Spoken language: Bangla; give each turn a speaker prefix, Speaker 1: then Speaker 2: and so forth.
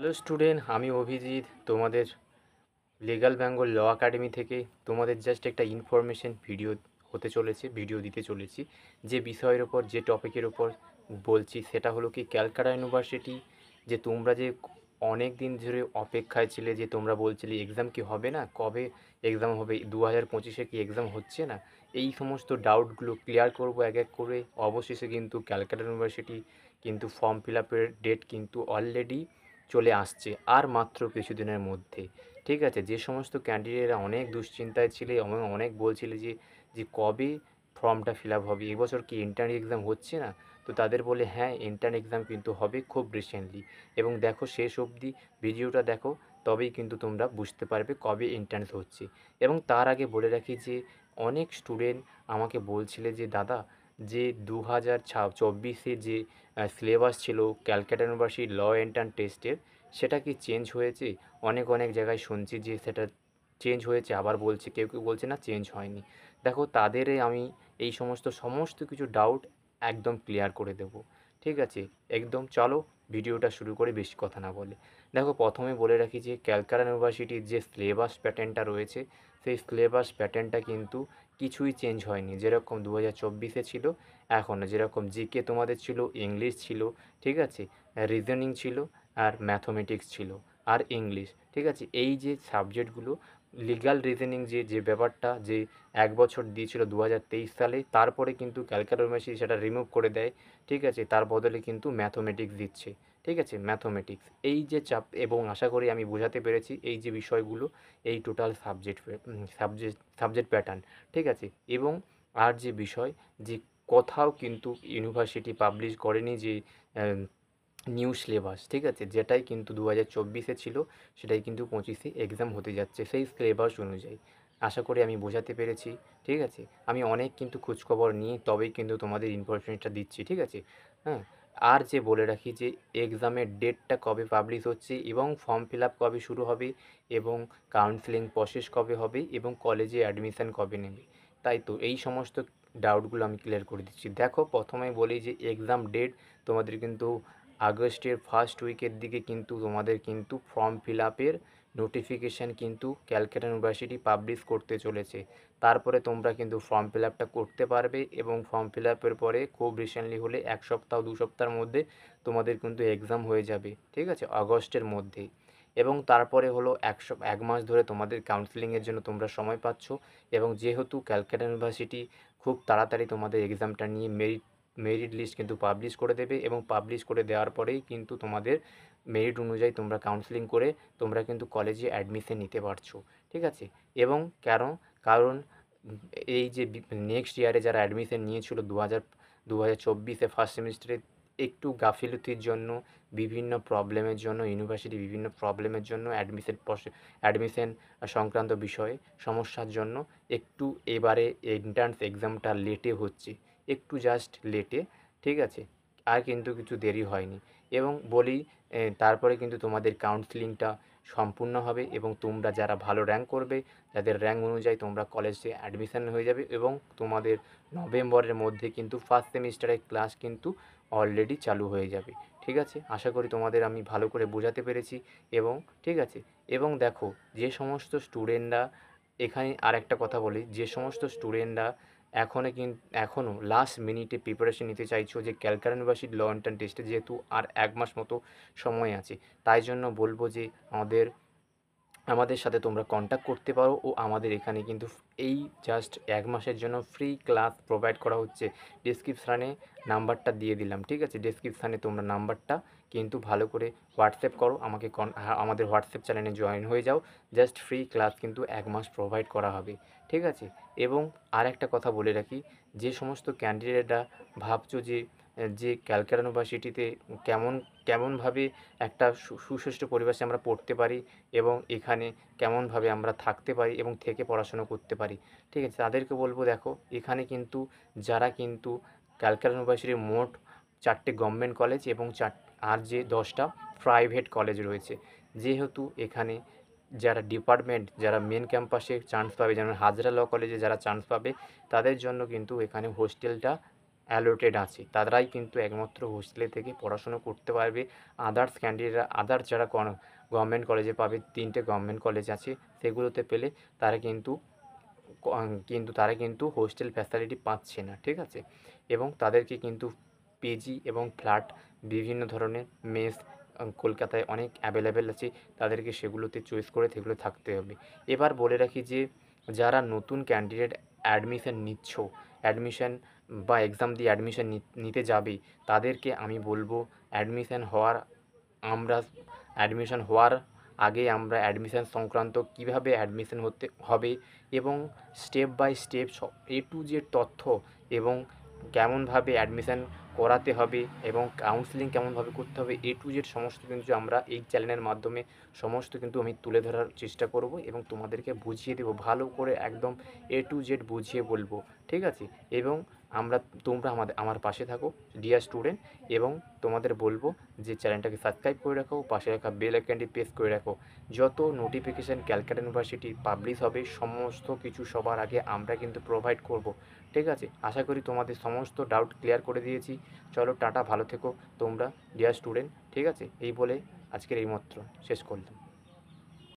Speaker 1: হ্যালো স্টুডেন্ট, আমি অভিজিৎ তোমাদের লিগ্যাল বেঙ্গল ল একাডেমি থেকে তোমাদের জাস্ট একটা ইনফরমেশন ভিডিও দিতে চলেছি। যে বিষয়ের ওপর যে টপিকের ওপর বলছি সেটা হলো কি ক্যালকাটা ইউনিভার্সিটি। যে তোমরা যে অনেক দিন ধরে অপেক্ষায় ছিলে, যে তোমরা বলছিলে এক্সাম কি হবে না, কবে এক্সাম হবে, 2025-এ কি এক্সাম হচ্ছে না, এই সমস্ত ডাউটগুলো ক্লিয়ার করব এক এক করে। অবশেষে কিন্তু ক্যালকাটা ইউনিভার্সিটি কিন্তু ফর্ম ফিল আপের ডেট কিন্তু অলরেডি চলে আসছে আর মাত্র কিছুদিনের মধ্যে। ঠিক আছে, যে সমস্ত ক্যান্ডিডেটরা অনেক দুশ্চিন্তায় ছিলে এবং অনেক বলছিলে যে যে কবে ফর্মটা ফিল আপ হবে, এবছর কি ইন্টার্ন এক্সাম হচ্ছে না, তো তাদের বলে হ্যাঁ ইন্টার্ন এক্সাম কিন্তু হবে খুব রিসেন্টলি। এবং দেখো শেষ অবধি ভিডিওটা দেখো, তবেই কিন্তু তোমরা বুঝতে পারবে কবে ইন্টার্ন হচ্ছে। এবং তার আগে বলে রাখি যে অনেক স্টুডেন্ট আমাকে বলছিলে যে দাদা, যে 2024-এ যে সিলেবাস ছিল ক্যালকাটা ইউনিভার্সিটি ল এন্ট্রান্স টেস্টের, সেটা কি চেঞ্জ হয়েছে? অনেক অনেক জায়গায় শুনছি যে সেটা চেঞ্জ হয়েছে, আবার বলছে কেউ কেউ বলছে না চেঞ্জ হয়নি। দেখো তাদেরই আমি এই সমস্ত কিছু ডাউট একদম ক্লিয়ার করে দেব। ঠিক আছে, একদম চলো ভিডিওটা শুরু করে বেশি কথা না বলে। দেখো প্রথমে বলে রাখি যে ক্যালকাটা ইউনিভার্সিটির যে সিলেবাস প্যাটার্নটা রয়েছে, সেই সিলেবাস প্যাটার্নটা কিন্তু কিছুই চেঞ্জ হয়নি। যেরকম 2024-এ ছিল এখনও, যেরকম জিকে তোমাদের ছিল, ইংলিশ ছিল, ঠিক আছে, রিজনিং ছিল, আর ম্যাথমেটিক্স ছিল, আর ইংলিশ। ঠিক আছে, এই যে সাবজেক্টগুলো, লিগ্যাল রিজনিং যে যে ব্যাপারটা যে 1 বছর দিয়েছিল 2023 সালে, তারপরে কিন্তু ক্যালকাটা ইউনিভার্সিটি সেটা রিমুভ করে দেয়। ঠিক আছে, তার বদলে কিন্তু ম্যাথমেটিক্স দিচ্ছে। ঠিক আছে, ম্যাথমেটিক্স এই যে চাপ, এবং আশা করি আমি বোঝাতে পেরেছি এই যে বিষয়গুলো, এই টোটাল সাবজেক্ট প্যাটার্ন। ঠিক আছে, এবং আর যে বিষয়, যে কোথাও কিন্তু ইউনিভার্সিটি পাবলিশ করেনি যে নিউ সিলেবাস। ঠিক আছে, যেটাই কিন্তু 2024-এ ছিল সেটাই কিন্তু 25-এ এক্সাম হতে যাচ্ছে সেই সিলেবাস অনুযায়ী। আশা করি আমি বোঝাতে পেরেছি। ঠিক আছে, আমি অনেক কিন্তু খোঁজখবর নিয়ে তবেই কিন্তু তোমাদের ইনফরমেশনটা দিচ্ছি। ঠিক আছে, হ্যাঁ। আর যে বলে রাখি যে এক্সামের ডেটটা কবে পাবলিশ হচ্ছে, এবং ফর্ম ফিল আপ কবে শুরু হবে, এবং কাউন্সেলিং প্রসেস কবে হবে, এবং কলেজে অ্যাডমিশান কবে নেবে। তাই তো এই সমস্ত ডাউটগুলো আমি ক্লিয়ার করে দিচ্ছি। দেখো প্রথমে বলি যে এক্সাম ডেট তোমাদের কিন্তু আগস্টের ফার্স্ট উইকের দিকে কিন্তু তোমাদের কিন্তু ফর্ম ফিল আপের নোটিফিকেশান কিন্তু ক্যালকাটা ইউনিভার্সিটি পাবলিশ করতে চলেছে। তারপরে তোমরা কিন্তু ফর্ম ফিল আপটা করতে পারবে, এবং ফর্ম ফিল আপের পরে খুব রিসেন্টলি হলে 1 সপ্তাহ 2 সপ্তাহের মধ্যে তোমাদের কিন্তু এক্সাম হয়ে যাবে। ঠিক আছে, আগস্টের মধ্যেই। এবং তারপরে হলো 1 মাস ধরে তোমাদের কাউন্সেলিংয়ের জন্য তোমরা সময় পাচ্ছ। এবং যেহেতু ক্যালকাটা ইউনিভার্সিটি খুব তাড়াতাড়ি তোমাদের এক্সামটা নিয়ে মেরিট লিস্ট কিন্তু পাবলিশ করে দেবে, এবং পাবলিশ করে দেওয়ার পরেই কিন্তু তোমাদের মেরিট অনুযায়ী তোমরা কাউন্সেলিং করে তোমরা কিন্তু কলেজে অ্যাডমিশন নিতে পারছো। ঠিক আছে, এবং কারণ এই যে নেক্সট ইয়ারে যারা অ্যাডমিশন নিয়েছিল 2024-এ ফার্স্ট সেমিস্টারে, একটু গাফিলতির জন্য, বিভিন্ন প্রবলেমের জন্য, ইউনিভার্সিটি বিভিন্ন প্রবলেমের জন্য, অ্যাডমিশন সংক্রান্ত বিষয়ে সমস্যার জন্য একটু এবারে এন্ট্রান্স এক্সামটা লেটে হচ্ছে, একটু জাস্ট লেটে। ঠিক আছে, আর কিন্তু কিছু দেরি হয়নি। এবং বলি তারপরে কিন্তু তোমাদের কাউন্সেলিংটা সম্পূর্ণ হবে, এবং তোমরা যারা ভালো র্যাঙ্ক করবে, যাদের র্যাঙ্ক অনুযায়ী তোমরা কলেজে অ্যাডমিশান হয়ে যাবে, এবং তোমাদের নভেম্বরের মধ্যে কিন্তু ফার্স্ট সেমিস্টারের ক্লাস কিন্তু অলরেডি চালু হয়ে যাবে। ঠিক আছে, আশা করি তোমাদের আমি ভালো করে বোঝাতে পেরেছি। এবং ঠিক আছে, এবং দেখো যে সমস্ত স্টুডেন্টরা, এখানে আরেকটা কথা বলি, যে সমস্ত স্টুডেন্টরা এখনও লাস্ট মিনিটে প্রিপারেশন নিতে চাইছো যে ক্যালকাটা ইউনিভার্সিটি ল এন্ট্রান্স টেস্টে, যেহেতু আর 1 মাস মতো সময় আছে, তাই জন্য বলবো যে আমাদের সাথে তোমরা কন্ট্যাক্ট করতে পারো। ও আমাদের এখানে কিন্তু এই জাস্ট 1 মাসের জন্য ফ্রি ক্লাস প্রোভাইড করা হচ্ছে। ডেসক্রিপশানে নাম্বারটা দিয়ে দিলাম। ঠিক আছে, ডেসক্রিপশানে তোমরা নাম্বারটা কিন্তু ভালো করে হোয়াটসঅ্যাপ করো আমাকে, আমাদের হোয়াটসঅ্যাপ চ্যানেলে জয়েন হয়ে যাও। জাস্ট ফ্রি ক্লাস কিন্তু 1 মাস প্রোভাইড করা হবে। ঠিক আছে, এবং আর একটা কথা বলে রাখি, যে সমস্ত ক্যান্ডিডেটরা ভাবছো যে ক্যালকাটা ইউনিভার্সিটিতে কেমনভাবে একটা সুষ্ঠু পরিবেশে আমরা পড়তে পারি, এবং এখানে কেমনভাবে আমরা থাকতে পারি এবং থেকে পড়াশুনো করতে পারি। ঠিক আছে, তাদেরকে বলবো দেখো এখানে কিন্তু যারা কিন্তু ক্যালকাটা ইউনিভার্সিটির মোট 4টে গভর্নমেন্ট কলেজ এবং আর যে 10টা প্রাইভেট কলেজ রয়েছে, যেহেতু এখানে যারা ডিপার্টমেন্ট, যারা মেন ক্যাম্পাসে চান্স পাবে, যেমন হাজরা ল কলেজে যারা চান্স পাবে, তাদের জন্য কিন্তু এখানে হোস্টেলটা অ্যালোটেড আছে, তারাই কিন্তু একমাত্র হোস্টেলে থেকে পড়াশুনো করতে পারবে। আদার্স ক্যান্ডিডেটরা, আদার্স যারা গভর্নমেন্ট কলেজে পাবে, 3টে গভর্নমেন্ট কলেজ আছে, সেগুলোতে পেলে তারা কিন্তু হোস্টেল ফ্যাসিলিটি পাচ্ছে না, ঠিক আছে। এবং তাদেরকে কিন্তু পিজি এবং ফ্ল্যাট, বিভিন্ন ধরনের মেস কলকাতায় অনেক অ্যাভেলেবেল আছে, তাদেরকে সেগুলোতে চয়েস করে সেগুলো থাকতে হবে। এবার বলে রাখি যে যারা নতুন ক্যান্ডিডেট অ্যাডমিশন নিচ্ছ, অ্যাডমিশন বা এক্সাম দিয়ে অ্যাডমিশন নিতে যাবে, তাদেরকে আমি বলবো অ্যাডমিশন হওয়ার আগে আমরা অ্যাডমিশন সংক্রান্ত কীভাবে অ্যাডমিশন হতে হবে এবং step by step A to Z তথ্য এবং কেমনভাবে অ্যাডমিশন করাতে হবে এবং কাউন্সেলিং কেমনভাবে করতে হবে, A to Z সমস্ত কিন্তু আমরা এই চ্যানেলের মাধ্যমে সমস্ত কিন্তু আমি তুলে ধরার চেষ্টা করব এবং তোমাদেরকে বুঝিয়ে দেবো ভালো করে, একদম A to Z বুঝিয়ে বলবো, ঠিক আছে। এবং তোমরা আমার পাশে থাকো ডিয়ার স্টুডেন্ট, এবং তোমাদের বলবো যে চ্যানেলটাকে সাবস্ক্রাইব করে রাখো, পাশে রাখা বেল আইকনটি প্রেস করে রাখো। যত নোটিফিকেশান ক্যালকাটা ইউনিভার্সিটি পাবলিশ হবে সমস্ত কিছু সবার আগে আমরা কিন্তু প্রোভাইড করব, ঠিক আছে। আশা করি তোমাদের সমস্ত ডাউট ক্লিয়ার করে দিয়েছি। চলো টাটা, ভালো থেকো তোমরা ডিয়ার স্টুডেন্ট, ঠিক আছে। এই বলে আজকের এই মাত্র শেষ করলাম।